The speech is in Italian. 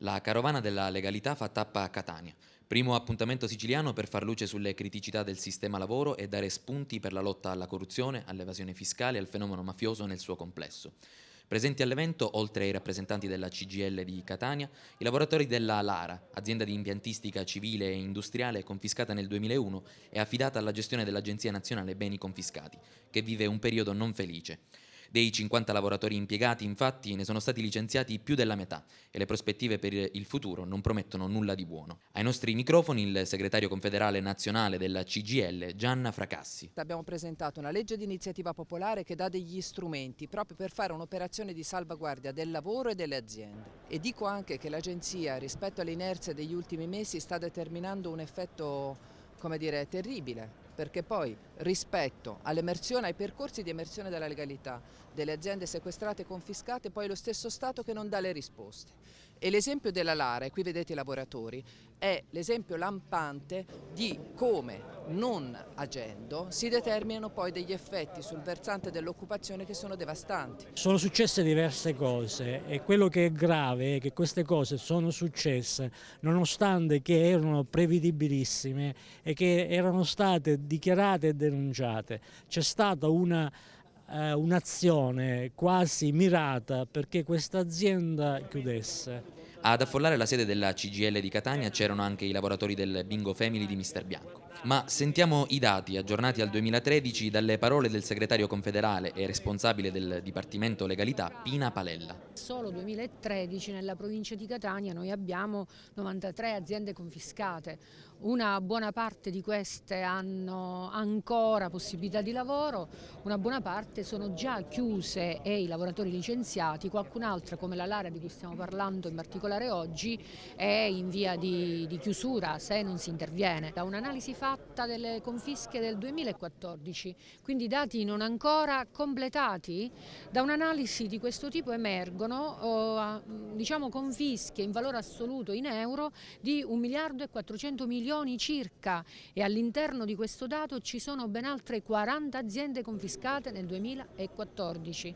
La carovana della legalità fa tappa a Catania. Primo appuntamento siciliano per far luce sulle criticità del sistema lavoro e dare spunti per la lotta alla corruzione, all'evasione fiscale e al fenomeno mafioso nel suo complesso. Presenti all'evento, oltre ai rappresentanti della CGIL di Catania, i lavoratori della Lara, azienda di impiantistica civile e industriale confiscata nel 2001 e affidata alla gestione dell'Agenzia Nazionale Beni Confiscati, che vive un periodo non felice. Dei 50 lavoratori impiegati, infatti, ne sono stati licenziati più della metà e le prospettive per il futuro non promettono nulla di buono. Ai nostri microfoni il segretario confederale nazionale della CGIL, Gianna Fracassi. Abbiamo presentato una legge di iniziativa popolare che dà degli strumenti proprio per fare un'operazione di salvaguardia del lavoro e delle aziende. E dico anche che l'agenzia, rispetto all'inerzia degli ultimi mesi, sta determinando un effetto, come dire, terribile, perché poi rispetto all'emersione, ai percorsi di emersione della legalità delle aziende sequestrate e confiscate, poi è lo stesso Stato che non dà le risposte. E l'esempio della Lara, e qui vedete i lavoratori, è l'esempio lampante di come, non agendo, si determinano poi degli effetti sul versante dell'occupazione che sono devastanti. Sono successe diverse cose e quello che è grave è che queste cose sono successe nonostante che erano prevedibilissime e che erano state dichiarate e denunciate. C'è stata un'azione quasi mirata perché questa azienda chiudesse. Ad affollare la sede della CGIL di Catania c'erano anche i lavoratori del Bingo Family di Mister Bianco. Ma sentiamo i dati aggiornati al 2013 dalle parole del segretario confederale e responsabile del Dipartimento Legalità, Pina Palella. Solo 2013 nella provincia di Catania noi abbiamo 93 aziende confiscate. Una buona parte di queste hanno ancora possibilità di lavoro, una buona parte sono già chiuse e i lavoratori licenziati, qualcun'altra come la Lara di cui stiamo parlando in particolare oggi è in via di chiusura se non si interviene. Da un'analisi fatta delle confische del 2014, quindi dati non ancora completati, da un'analisi di questo tipo emergono diciamo confische in valore assoluto in euro di 1 miliardo e 400 milioni circa e all'interno di questo dato ci sono ben altre 40 aziende confiscate nel 2014.